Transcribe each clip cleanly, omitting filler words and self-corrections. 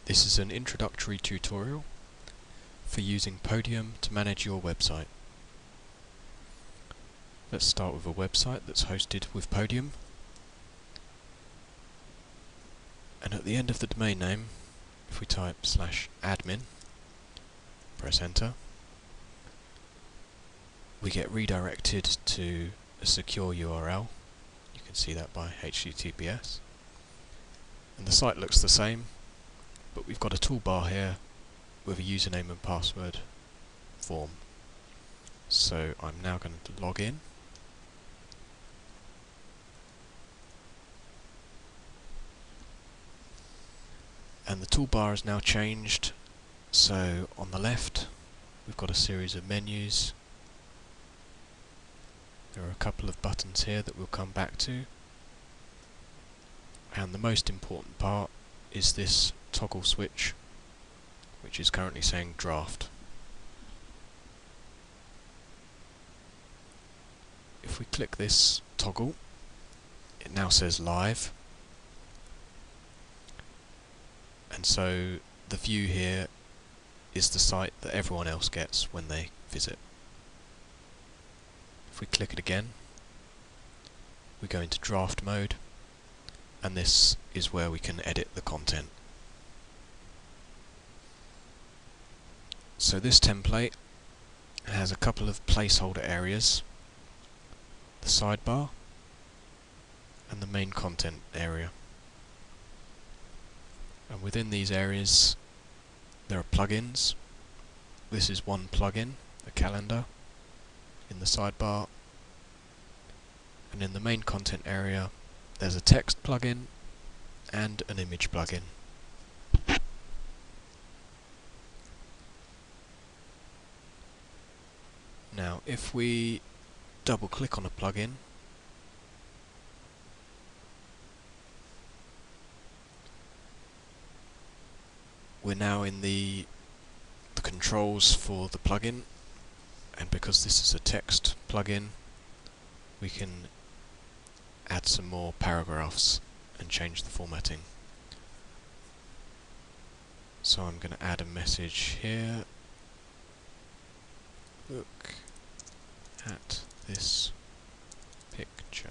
This is an introductory tutorial for using Podium to manage your website. Let's start with a website that's hosted with Podium, and at the end of the domain name, if we type /admin, press enter, we get redirected to a secure URL. You can see that by HTTPS, and the site looks the same, but we've got a toolbar here with a username and password form. So I'm now going to log in. And the toolbar has now changed, so on the left we've got a series of menus. There are a couple of buttons here that we'll come back to, and the most important part is this toggle switch, which is currently saying draft. If we click this toggle, it now says live, and so the view here is the site that everyone else gets when they visit. If we click it again, we go into draft mode, and this is where we can edit the content. So this template has a couple of placeholder areas, the sidebar and the main content area. And within these areas there are plugins. This is one plugin, a calendar, in the sidebar, and in the main content area there's a text plugin and an image plugin. Now if we double click on a plugin, we're now in the controls for the plugin, and because this is a text plugin, we can add some more paragraphs and change the formatting. So I'm going to add a message here. Look at this picture.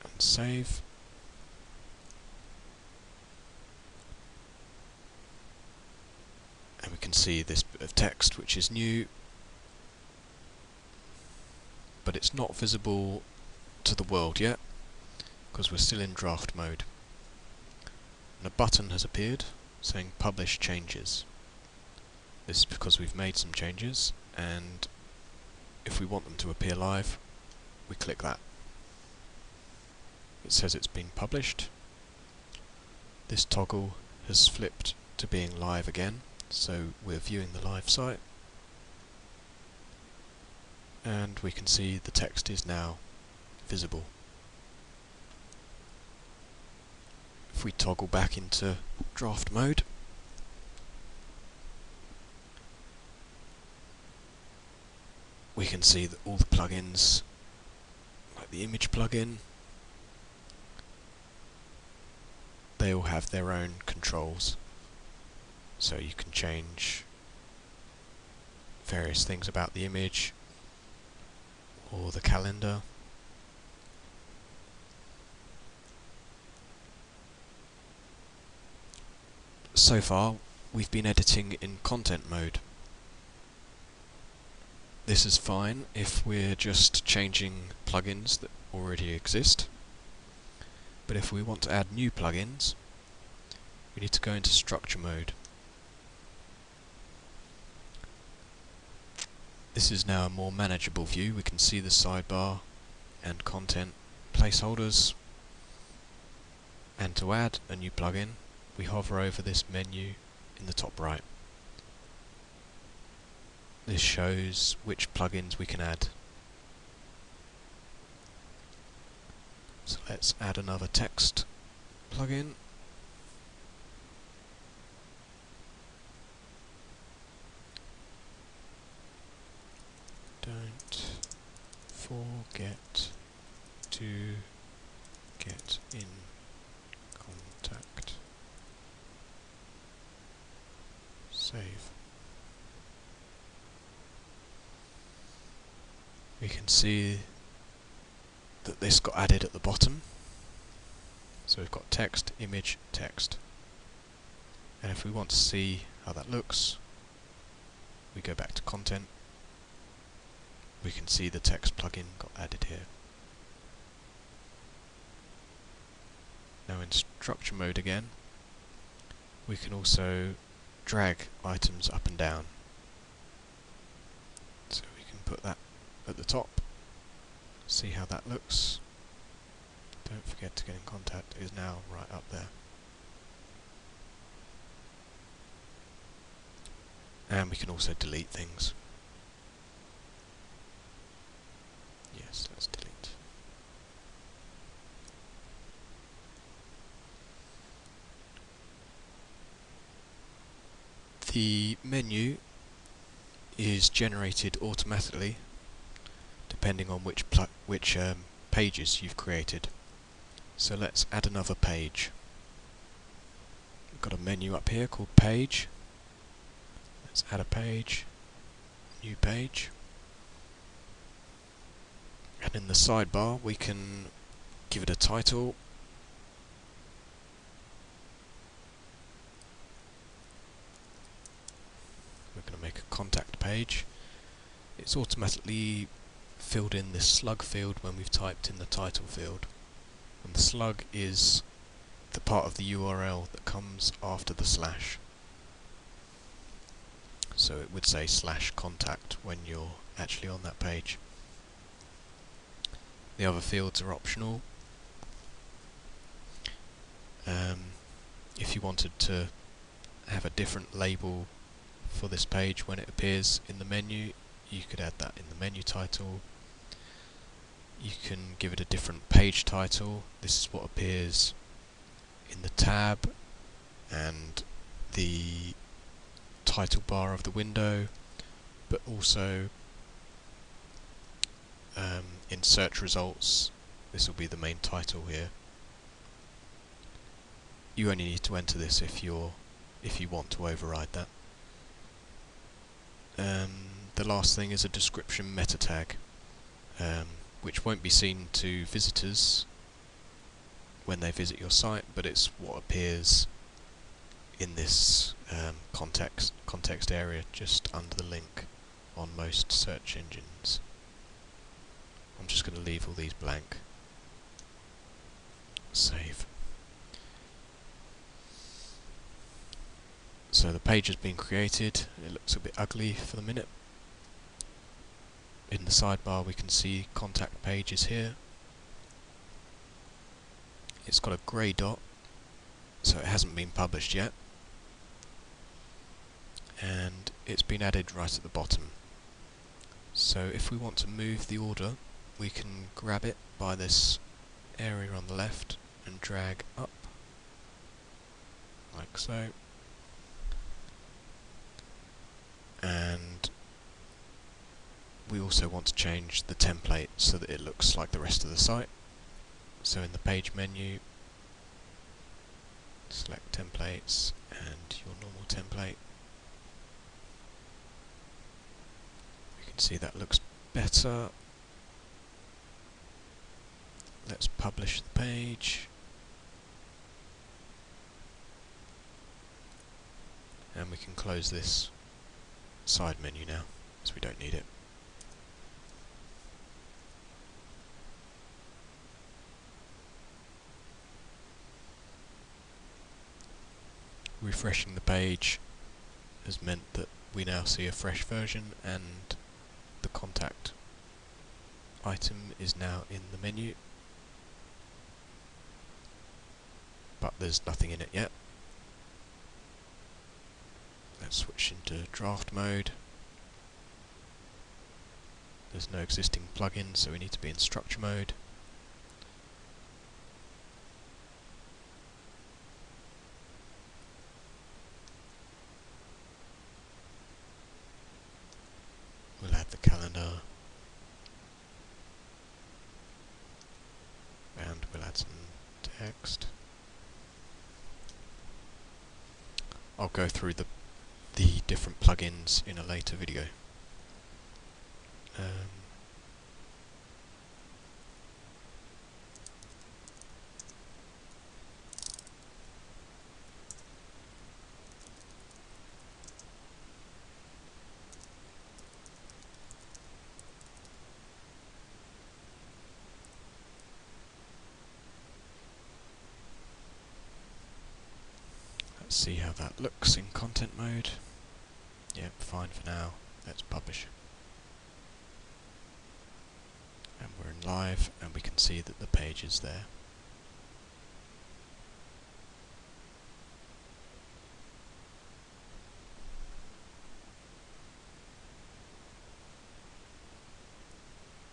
And save. And we can see this bit of text which is new, but it's not visible to the world yet because we're still in draft mode. And a button has appeared saying publish changes. This is because we've made some changes, and if we want them to appear live, we click that. It says it's been published. This toggle has flipped to being live again, so we're viewing the live site, and we can see the text is now visible. If we toggle back into draft mode, we can see that all the plugins, like the image plugin, they all have their own controls. So you can change various things about the image or the calendar. So far, we've been editing in content mode. This is fine if we're just changing plugins that already exist, but if we want to add new plugins, we need to go into structure mode. This is now a more manageable view. We can see the sidebar and content placeholders, and to add a new plugin, we hover over this menu in the top right. This shows which plugins we can add. So let's add another text plugin. Don't forget to get in we can see that this got added at the bottom. So we've got text, image, text. And if we want to see how that looks, we go back to content. We can see the text plugin got added here. Now in structure mode again, we can also drag items up and down. So we can put that at the top, see how that looks. Don't forget to get in contact is now right up there. And we can also delete things. Yes, let's delete. The menu is generated automatically depending on which pages you've created. So let's add another page. We've got a menu up here called Page. Let's add a page, new page. And in the sidebar we can give it a title. We're going to make a contact page. It's automatically filled in this slug field when we've typed in the title field. And the slug is the part of the URL that comes after the slash. So it would say /contact when you're actually on that page. The other fields are optional. If you wanted to have a different label for this page when it appears in the menu, you could add that in the menu title. You can give it a different page title. This is what appears in the tab and the title bar of the window, but also in search results this will be the main title here. You only need to enter this if you want to override that. The last thing is a description meta tag, which won't be seen to visitors when they visit your site, but it's what appears in this context area just under the link on most search engines. I'm just going to leave all these blank. Save. So the page has been created. It looks a bit ugly for the minute. In the sidebar we can see contact pages here. It's got a grey dot, so it hasn't been published yet. And it's been added right at the bottom. So if we want to move the order, we can grab it by this area on the left and drag up, like so. And we also want to change the template so that it looks like the rest of the site. So in the page menu, select templates and your normal template. We can see that looks better. Let's publish the page. And we can close this side menu now, as we don't need it. Refreshing the page has meant that we now see a fresh version and the contact item is now in the menu, but there's nothing in it yet. Let's switch into draft mode. There's no existing plugin, so we need to be in structure mode. We'll add the calendar. And we'll add some text. I'll go through the different plugins in a later video. Let's see how that looks in content mode. Yep, fine for now. Let's publish. And we're in live, and we can see that the page is there.